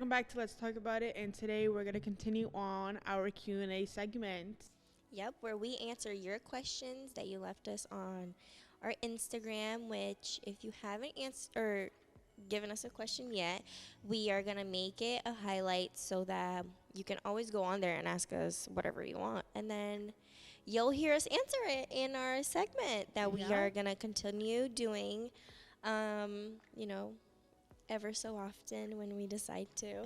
welcome back to Let's Talk About It, and today we're going to continue on our Q&A segment. Yep, where we answer your questions that you left us on our Instagram, which if you haven't answered or given us a question yet, we are going to make it a highlight so that you can always go on there and ask us whatever you want. And then you'll hear us answer it in our segment that we Yeah. are going to continue doing, you know, ever so often when we decide to.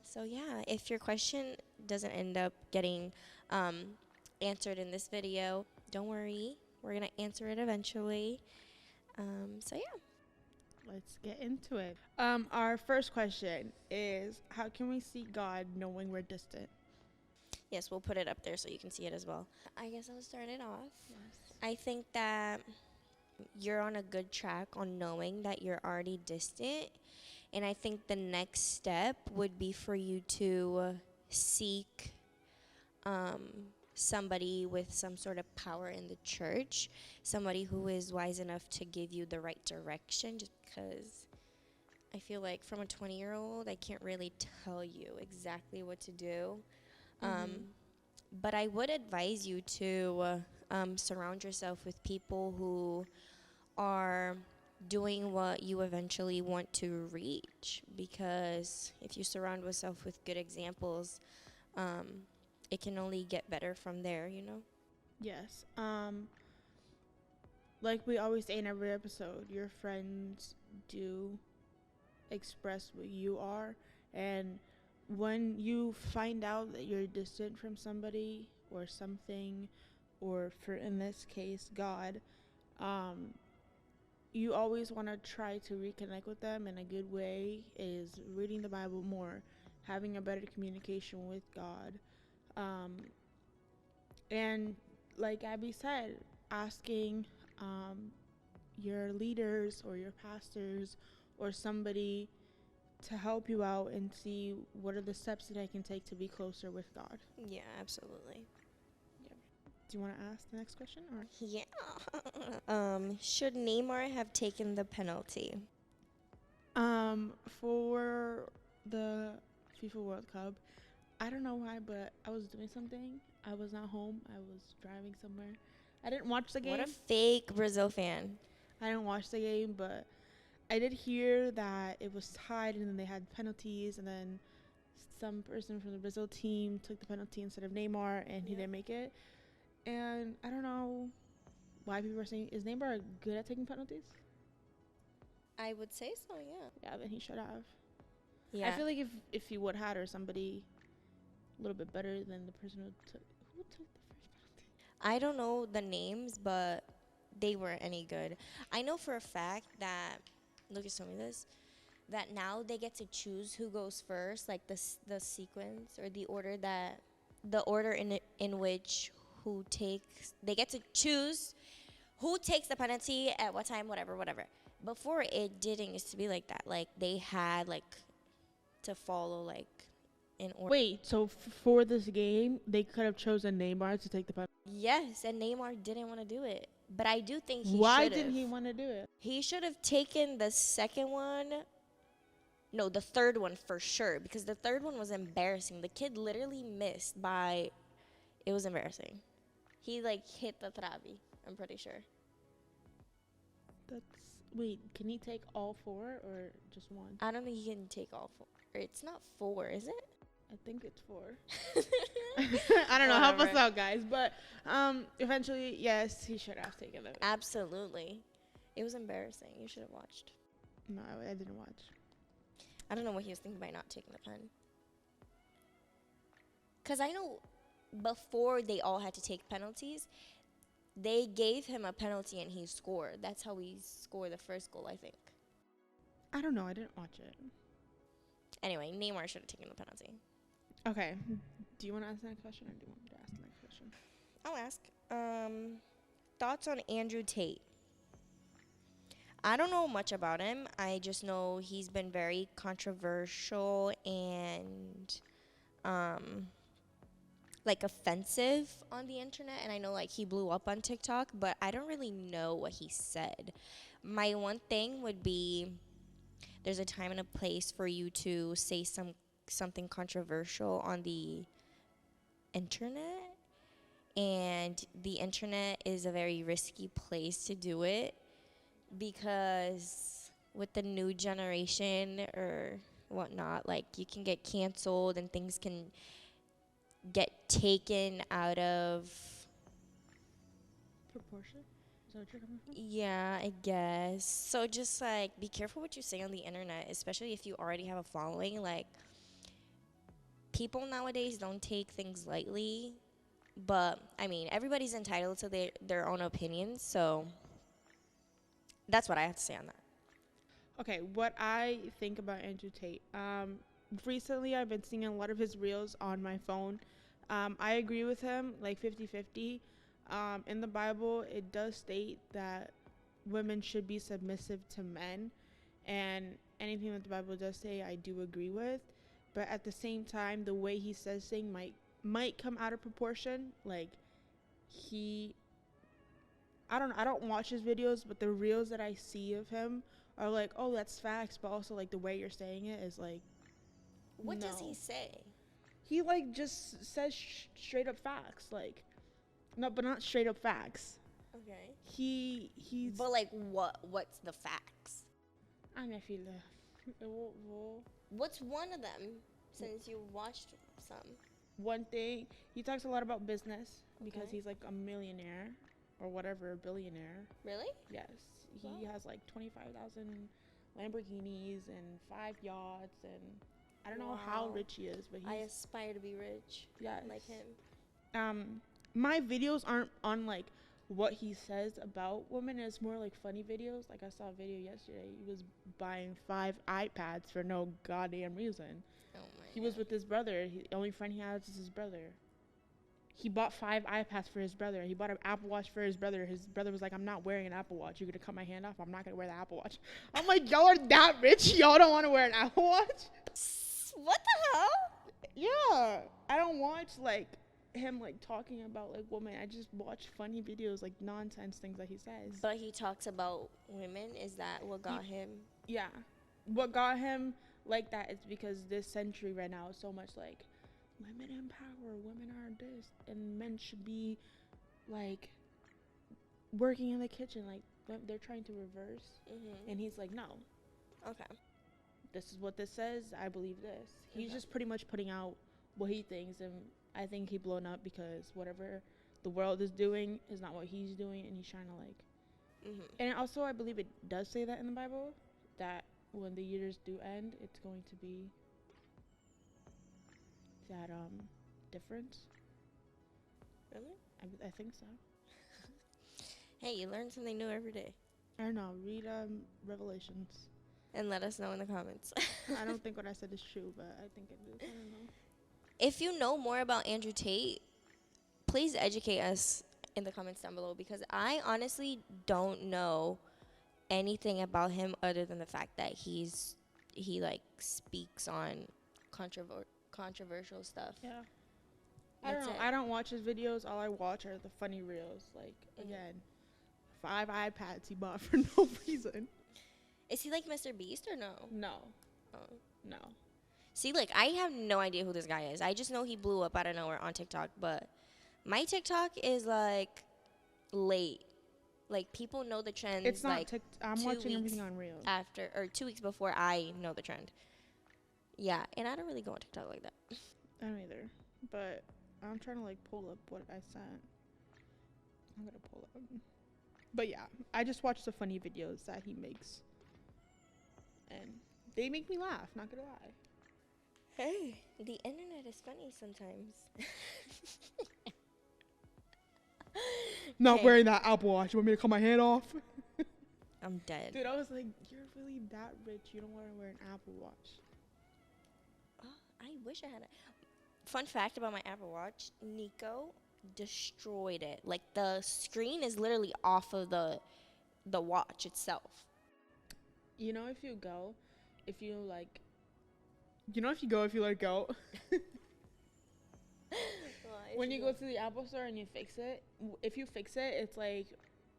So yeah, if your question doesn't end up getting answered in this video, don't worry. We're gonna answer it eventually. So yeah. Let's get into it. Our first question is, how can we see God knowing we're distant? Yes, we'll put it up there so you can see it as well. I guess I'll start it off. Yes. I think that you're on a good track on knowing that you're already distant. And I think the next step would be for you to seek somebody with some sort of power in the church, somebody who is wise enough to give you the right direction, just because I feel like from a 20-year-old, I can't really tell you exactly what to do. But I would advise you to surround yourself with people who are doing what you eventually want to reach, because if you surround yourself with good examples, it can only get better from there, you know? Yes. Like we always say in every episode, your friends do express what you are, and when you find out that you're distant from somebody or something, or for in this case God, you always want to try to reconnect with them, and a good way is reading the Bible more, having a better communication with God, and like Abby said, asking your leaders or your pastors or somebody to help you out and see what are the steps that I can take to be closer with God. Yeah, absolutely. Do you want to ask the next question? Or Yeah. Should Neymar have taken the penalty? for the FIFA World Cup, I don't know why, but I was doing something. I was not home. I was driving somewhere. I didn't watch the game. What a fake Brazil fan. I didn't watch the game, but I did hear that it was tied and then they had penalties, and then some person from the Brazil team took the penalty instead of Neymar, and he didn't make it. And I don't know why people are saying, is Neymar good at taking penalties? I would say so, yeah. Yeah, then he should have. Yeah. I feel like if he would have, or somebody a little bit better than the person who took the first penalty. I don't know the names, but they weren't any good. I know for a fact that Lucas told me this, that now they get to choose who goes first, like the sequence or the order in which who takes, they get to choose who takes the penalty at what time, whatever. Before, it didn't used to be like that. Like they had like to follow like in order. Wait, so for this game, they could have chosen Neymar to take the penalty. Yes, and Neymar didn't want to do it, but I do think he Why should've. didn't he want to do it? He should have taken the second one. No, the third one for sure, because the third one was embarrassing. The kid literally missed by. It was embarrassing. He like hit the travi. I'm pretty sure. That's wait. Can he take all four or just one? I don't think he can take all four. Or it's not four, is it? I think it's four. I don't know. Help us Whatever. out, guys. But eventually, yes, he should have taken it. Absolutely. It was embarrassing. You should have watched. No, I didn't watch. I don't know what he was thinking by not taking the pen. Because I know before they all had to take penalties, they gave him a penalty and he scored. That's how he scored the first goal, I think. I don't know. I didn't watch it. Anyway, Neymar should have taken the penalty. Okay. Do you want to ask the next question, or do you want me to ask the next question? I'll ask. Thoughts on Andrew Tate? I don't know much about him. I just know he's been very controversial and like offensive on the internet, and I know like he blew up on TikTok, but I don't really know what he said. My one thing would be there's a time and a place for you to say something controversial on the internet, and the internet is a very risky place to do it, because with the new generation or whatnot, like, you can get canceled and things can get taken out of. Proportion? Is that what you're coming from? Yeah, I guess. So just like be careful what you say on the internet, especially if you already have a following. Like, people nowadays don't take things lightly, but I mean, everybody's entitled to their own opinions, so that's what I have to say on that. Okay, what I think about Andrew Tate. Recently I've been seeing a lot of his reels on my phone. I agree with him, like 50-50. In the Bible, it does state that women should be submissive to men, and anything that the Bible does say, I do agree with. But at the same time, the way he says things might come out of proportion. Like, he, I don't watch his videos, but the reels that I see of him are like, oh, that's facts, but also like the way you're saying it is like, What does he no. say? He like just says straight up facts, like, no, but not straight up facts. Okay. He's. But like, what's the facts? I feel What's one of them, since you watched some? one thing, he talks a lot about business because Okay. he's like a millionaire or whatever, a billionaire. Really? Yes, he Wow. has like 25,000 Lamborghinis and 5 yachts, and I don't know how Wow. rich he is, but I he's. aspire to be rich Yes. like him. My videos aren't on like what he says about women. It's more like funny videos. Like, I saw a video yesterday, he was buying 5 iPads for no goddamn reason. Oh my He was God. with his brother. The only friend he has is his brother. He bought 5 iPads for his brother. He bought an Apple Watch for his brother. His brother was like, I'm not wearing an Apple Watch. You're going to cut my hand off? I'm not going to wear the Apple Watch. I'm like, y'all are that rich? Y'all don't want to wear an Apple Watch? What the hell? Yeah. I don't watch, like, him, like, talking about, like, women. I just watch funny videos, like, nonsense things that he says. But he talks about women. Is that what got him? Yeah. What got him like that is because this century right now is so much like, women in power, women are this, and men should be like working in the kitchen. Like, they're trying to reverse. Mm-hmm. And he's like, no, Okay. this is what this says. I believe this. He's Okay. just pretty much putting out what he thinks, and I think he blown up because whatever the world is doing is not what he's doing, and he's trying to like. Mm-hmm. And also, I believe it does say that in the Bible, that when the years do end, it's going to be that difference. Really? I think so. Hey, you learn something new every day. I don't know. Read Revelations. And let us know in the comments. I don't think what I said is true, but I think it is. I don't know. If you know more about Andrew Tate, please educate us in the comments down below, because I honestly don't know anything about him other than the fact that he like speaks on controversial stuff. Yeah. I don't That's know. it. I don't watch his videos. All I watch are the funny reels. Like, again, 5 iPads he bought for no reason. Is he like Mr. Beast or no? No. Oh. No. See, like, I have no idea who this guy is. I just know he blew up out of nowhere on TikTok, but my TikTok is like late. Like, people know the trends. It's not like I'm 2 watching weeks everything on reels. after, or 2 weeks before I know the trend. Yeah, and I don't really go on TikTok like that. I don't either. But I'm trying to like pull up what I sent. I'm gonna pull up. But yeah, I just watch the funny videos that he makes, and they make me laugh. Not gonna lie. Hey, the internet is funny sometimes. Not Okay. wearing that Apple Watch. You want me to cut my hand off? I'm dead. Dude, I was like, you're really that rich. You don't want to wear an Apple Watch. Oh, I wish I had a fun fact about my Apple Watch. Nico destroyed it. Like, the screen is literally off of the watch itself. You know, if you go, if you like, you know, if you go, if you let go. When you go to the Apple store and you fix it, if you fix it, it's like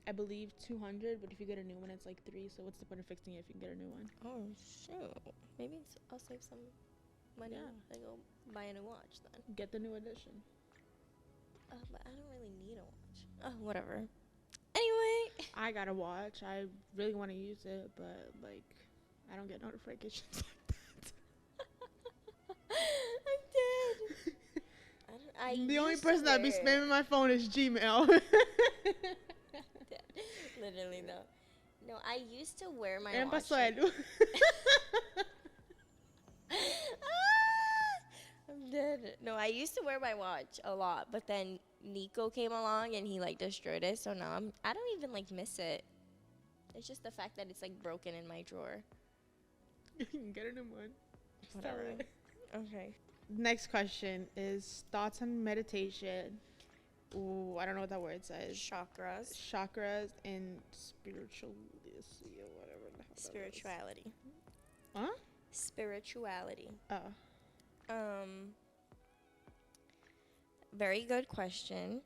I believe 200, but if you get a new one, it's like 3. So what's the point of fixing it if you can get a new one? Oh shoot. Maybe I'll save some money Yeah. and go buy a new watch then. Get the new edition. But I don't really need a watch. Oh, whatever. Anyway. I got a watch. I really want to use it, but like, I don't get notifications like I'm dead. I that. The only used to person that be wear it. spamming my phone is Gmail. Literally though. No, I used to wear my And watch. Pasuelo. I'm dead. No, I used to wear my watch a lot, but then Nico came along and he like destroyed it. So now I don't even like miss it. It's just the fact that it's like broken in my drawer. You can get a new one. Whatever. Sell it. Okay. Next question is thoughts on meditation. Ooh, I don't know what that word says. Chakras. Chakras and spirituality or whatever the hell that is. Spirituality. Huh? Spirituality. Oh. Very good question.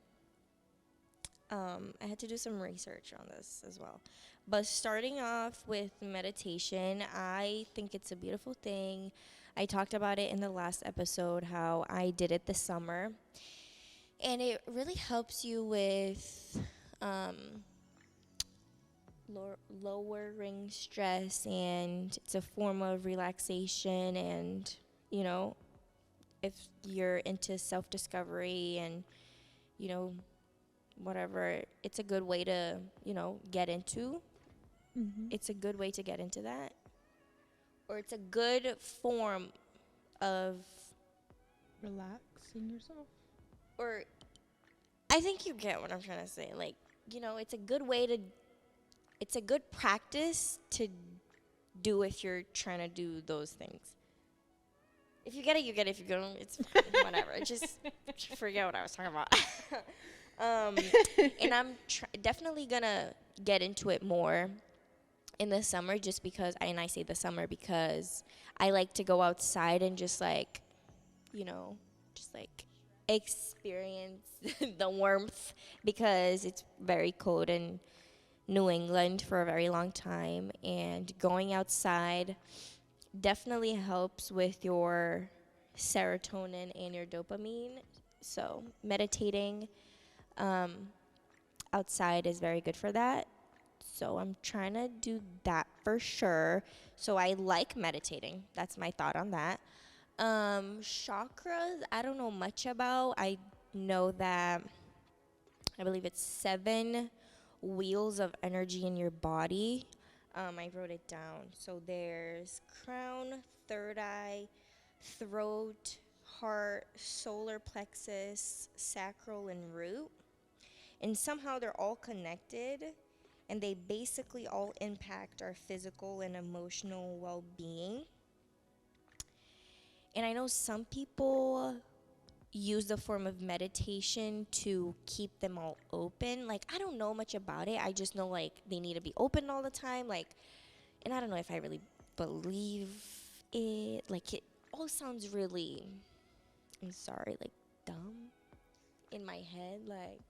I had to do some research on this as well. But starting off with meditation, I think it's a beautiful thing. I talked about it in the last episode, how I did it this summer. And it really helps you with lowering stress, and it's a form of relaxation. And, you know, if you're into self-discovery and, you know, whatever, it's a good way to, you know, get into. Mm-hmm. It's a good way to get into that. Or it's a good form of, Relaxing yourself. or I think you get what I'm trying to say. Like, you know, it's a good practice to do if you're trying to do those things. If you get it, you get it. If you don't, it's fine. Whatever. Just forget what I was talking about. And I'm definitely gonna get into it more in the summer, just because, and I say the summer because I like to go outside and just like, you know, just like experience the warmth, because it's very cold in New England for a very long time, and going outside definitely helps with your serotonin and your dopamine. So meditating outside is very good for that. So I'm trying to do that for sure. So I like meditating. That's my thought on that. Chakras, I don't know much about. I know that I believe it's 7 wheels of energy in your body. I wrote it down. So there's crown, third eye, throat, heart, solar plexus, sacral, and root. And somehow they're all connected, and they basically all impact our physical and emotional well-being. And I know some people use the form of meditation to keep them all open. Like, I don't know much about it. I just know, like, they need to be open all the time. Like, and I don't know if I really believe it. Like, it all sounds really, I'm sorry, like, dumb in my head. Like,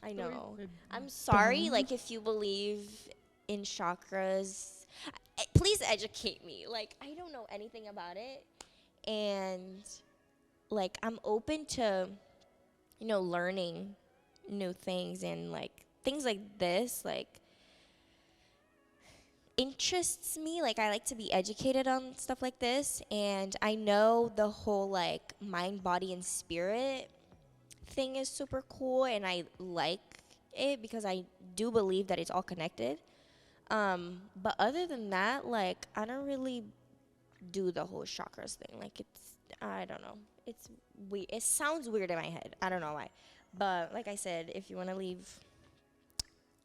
I know. I'm sorry, Dumb. like, if you believe in chakras, please educate me. Like, I don't know anything about it. And, like, I'm open to, you know, learning new things, and, like, things like this, like, interests me. Like, I like to be educated on stuff like this. And I know the whole, like, mind, body, and spirit thing is super cool, and I like it because I do believe that it's all connected. But other than that, like, I don't really do the whole chakras thing. Like, I don't know. It's weird. It sounds weird in my head. I don't know why. But like I said, if you want to leave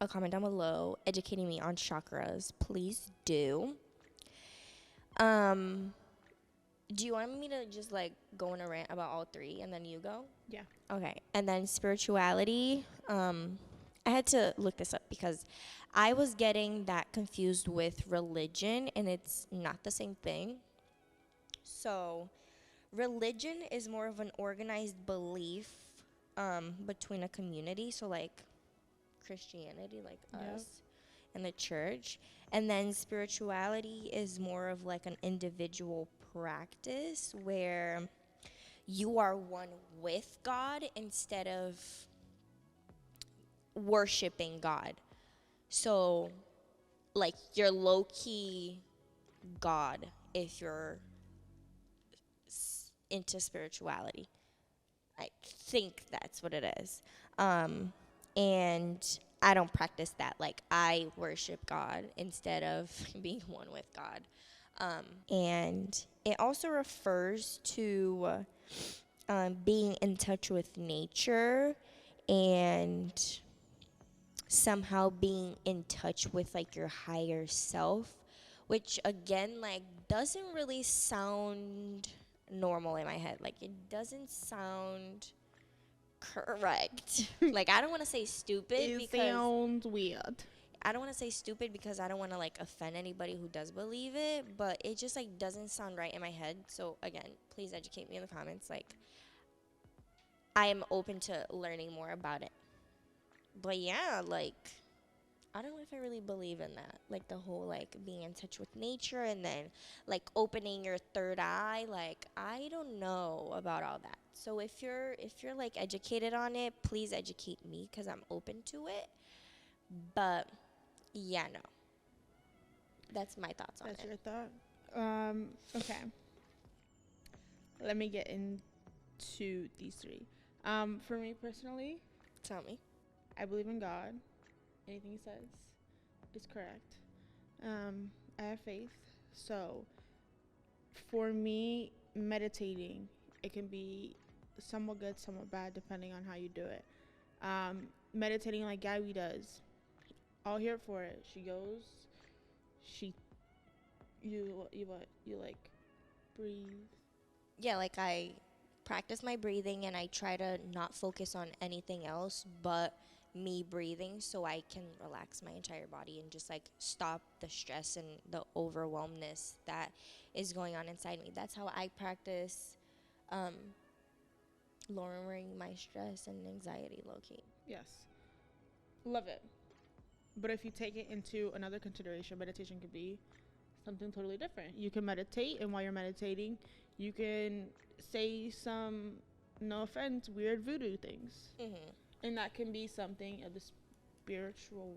a comment down below educating me on chakras, please do. Do you want me to just, like, go on a rant about all 3 and then you go? Yeah. Okay. And then spirituality, I had to look this up because I was getting that confused with religion, and it's not the same thing. So, religion is more of an organized belief between a community. So, like, Christianity, like Yep. us in the church. And then spirituality is more of like an individual practice where you are one with God instead of worshiping God. So, like, you're low key God if you're into spirituality. I think that's what it is. And I don't practice that. Like, I worship God instead of being one with God. And it also refers to being in touch with nature and somehow being in touch with like your higher self, which again like doesn't really sound normal in my head. Like it doesn't sound correct. Like I don't want to say stupid It because sounds weird. I don't want to say stupid because I don't want to like offend anybody who does believe it, but it just like doesn't sound right in my head. So again, please educate me in the comments. Like I am open to learning more about it. But yeah, like I don't know if I really believe in that. Like the whole like being in touch with nature and then like opening your third eye. Like I don't know about all that. So if you're like educated on it, please educate me because I'm open to it. But yeah, no. That's my thoughts on That's it. your thought. Okay. Let me get into these three. For me personally, Tell me. I believe in God. Anything He says is correct. I have faith. So, for me, meditating, it can be somewhat good, somewhat bad, depending on how you do it. Meditating like Gabby does, all here for it. She goes, she, you what? You like breathe. Yeah, like I practice my breathing and I try to not focus on anything else but me breathing so I can relax my entire body and just like stop the stress and the overwhelmness that is going on inside me. That's how I practice um, lowering my stress and anxiety low key. Yes, love it. But if you take it into another consideration, meditation could be something totally different. You can meditate, and while you're meditating, you can say some, no offense, weird voodoo things. Mm-hmm. And that can be something of the spiritual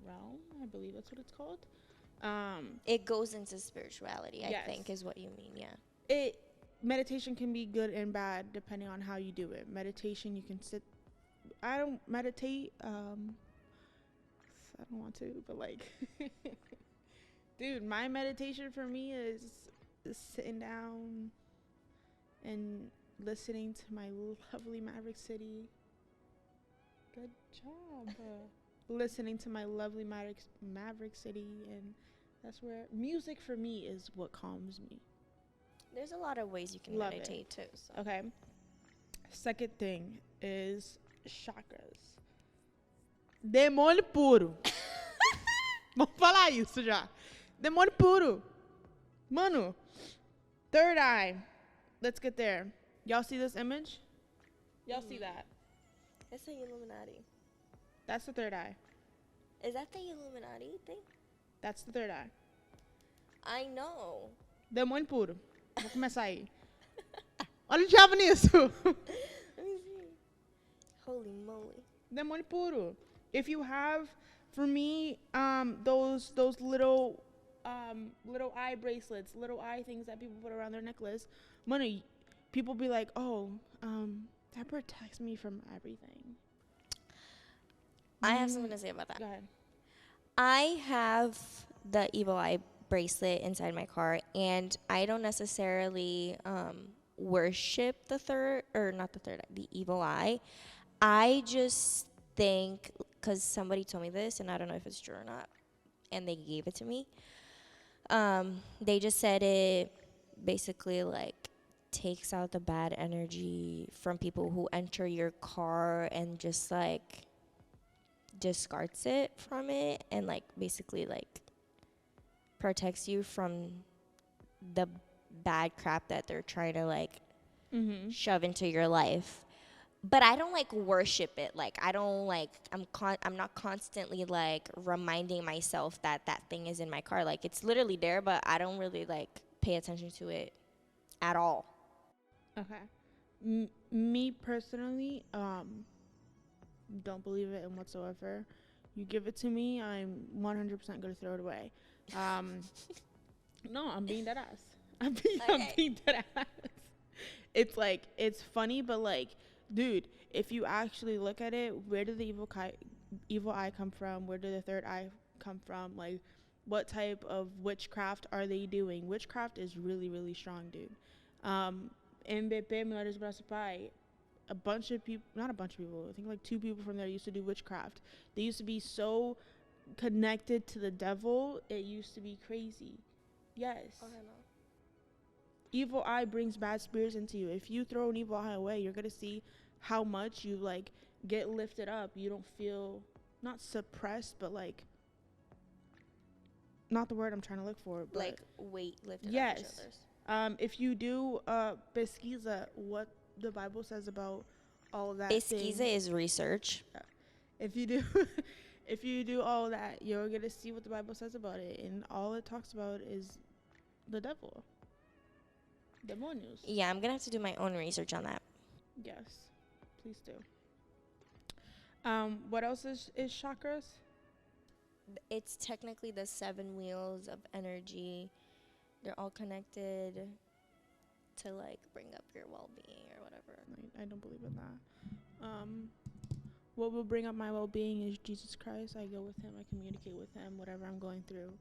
realm. I believe that's what it's called. It goes into spirituality, I Yes. think, is what you mean, yeah. It meditation can be good and bad depending on how you do it. Meditation, you can sit. I don't meditate. I don't want to, but like, dude, my meditation for me is sitting down and listening to my lovely Maverick City. Good job. Listening to my lovely Maverick City, and that's where music for me is what calms me. There's a lot of ways you can Love meditate too. So. Okay. Second thing is chakras. Demônio puro. Vamos falar isso já. Demônio puro. Mano. Third eye. Let's get there. Y'all see this image? Y'all see that? It's the Illuminati. That's the third eye. Is that the Illuminati thing? That's the third eye. I know. Demônio puro. Vou começar aí. Olha o diabo nisso. Let me see. Holy moly. Demônio puro. If you have, for me, those little eye bracelets, little eye things that people put around their necklace, money, people be like, oh, that protects me from everything. I have something to say about that. Go ahead. I have the evil eye bracelet inside my car, and I don't necessarily worship the evil eye. I just think, because somebody told me this, and I don't know if it's true or not, and they gave it to me. They just said it basically like takes out the bad energy from people who enter your car and just like discards it from it and like basically like protects you from the bad crap that they're trying to like shove into your life. but I don't like worship it. Like I don't like I'm not constantly like reminding myself that that thing is in my car. Like it's literally there, but I don't really like pay attention to it at all. Okay. Me personally, don't believe it in whatsoever. You give it to me, I'm 100% gonna throw it away. Um, no, I'm being dead ass. I'm Okay. being dead ass. It's like it's funny, but like, dude, if you actually look at it, where did the evil eye come from? Where did the third eye come from? Like, what type of witchcraft are they doing? Witchcraft is really, really strong, dude. MVP Menores Brasil, a bunch of people, not a bunch of people, I think like two people from there used to do witchcraft. They used to be so connected to the devil, it used to be crazy. Yes. Okay, no. Evil eye brings bad spirits into you. If you throw an evil eye away, you're going to see how much you like get lifted up. You don't feel not suppressed, but like not the word I'm trying to look for, but Like weight lifted off yes. your shoulders. If you do pesquisa, what the Bible says about all of that Pesquisa thing. is research. If you do if you do all that, you're gonna see what the Bible says about it, and all it talks about is the devil, demonios. Yeah, I'm gonna have to do my own research on that. Yes, please do. What else is chakras? It's technically the 7 wheels of energy. They're all connected to like bring up your well-being or whatever. I don't believe in that. What will bring up my well-being is Jesus Christ. I go with him. I communicate with him. Whatever I'm going through,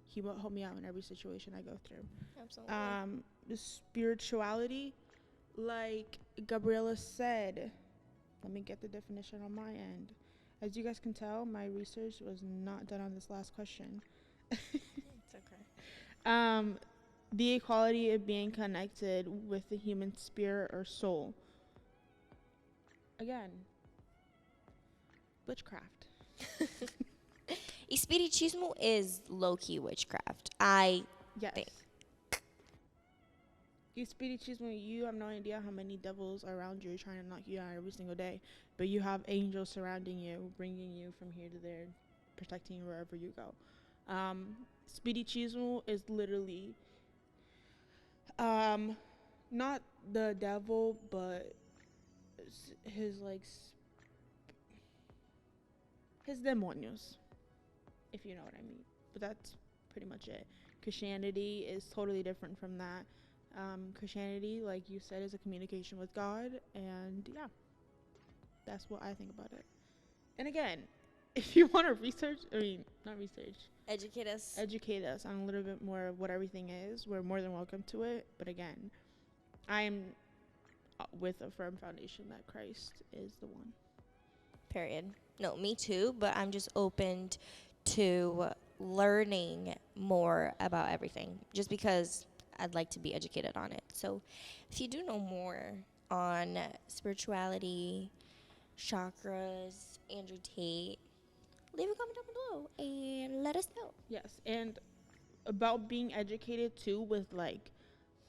he will help me out in every situation I go through. Absolutely. The spirituality, like Gabriella said, let me get the definition on my end. As you guys can tell, my research was not done on this last question. It's okay. The equality of being connected with the human spirit or soul. Again, witchcraft. Espiritismo is low-key witchcraft. I Yes. think. You spiritism, you have no idea how many devils are around you trying to knock you out every single day, but you have angels surrounding you, bringing you from here to there, protecting you wherever you go. Spiritismo is literally not the devil, but his like his demonios, if you know what I mean. But that's pretty much it. Christianity is totally different from that. Christianity, like you said, is a communication with God, and yeah, that's what I think about it. And again, if you want to not research, educate us on a little bit more of what everything is, we're more than welcome to it. But again, I am with a firm foundation that Christ is the one. Period. No, me too, but I'm just open to learning more about everything just because I'd like to be educated on it. So if you do know more on spirituality, chakras, Andrew Tate, leave a comment down below and let us know. Yes, and about being educated too with like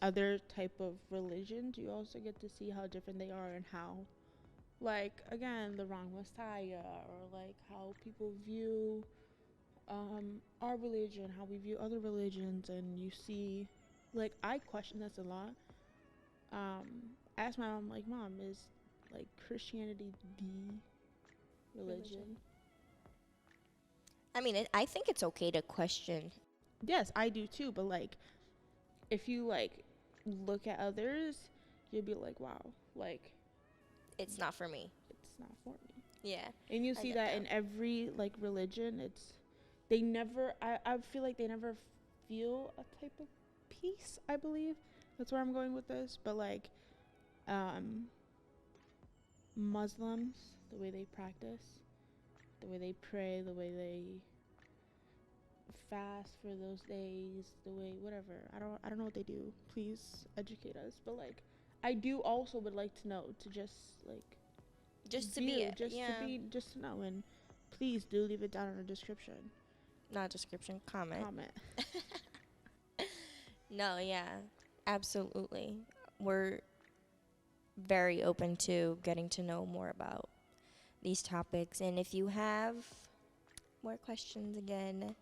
other type of religions, you also get to see how different they are and how, like, again, the wrong Messiah, or like how people view our religion, how we view other religions, and you see, like, I question this a lot. I asked my mom, like, Mom, is like Christianity the religion? I mean, I think it's okay to question. Yes, I do too, but like, if you like look at others, you'll be like, wow, like, It's not for me. it's not for me. Yeah. And you see that in every like religion, I feel like they never feel a type of peace, I believe. That's where I'm going with this. But like Muslims, the way they practice, the way they pray, the way they fast for those days, the way whatever. I don't know what they do. Please educate us. But like I do also would like to know, to just like Just to view, be, just to know, and please do leave it down in the description. not description, comment. Comment. No, yeah, absolutely. We're very open to getting to know more about these topics. And if you have more questions, again,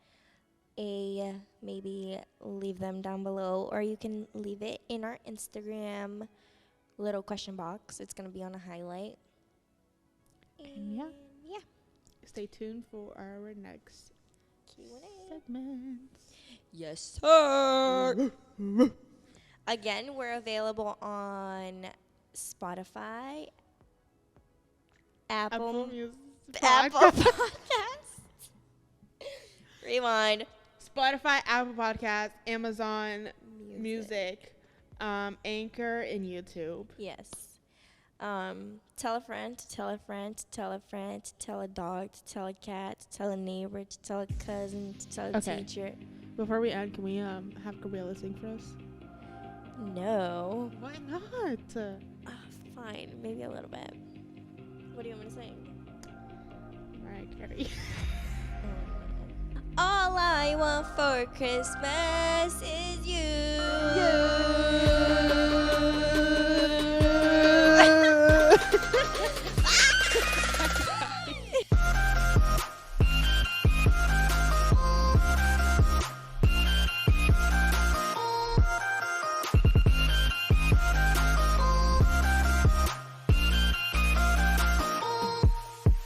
maybe leave them down below, or you can leave it in our Instagram little question box. It's gonna be on a highlight. And yeah, Yeah. stay tuned for our next Q&A. segments. Yes, sir. Again, we're available on Spotify, Apple Music, Apple Podcast. Podcasts. Rewind. Spotify, Apple Podcasts, Amazon Music, Anchor, and YouTube. Yes. Tell a friend, to tell a friend, to tell a friend, to tell a dog, to tell a cat, to tell a neighbor, to tell a cousin, to tell a teacher. Before we end, can we have Gabriella sing for us? No. Why not? Fine. Maybe a little bit. What do you want me to sing? Alright, Carrie. All I want for Christmas is you.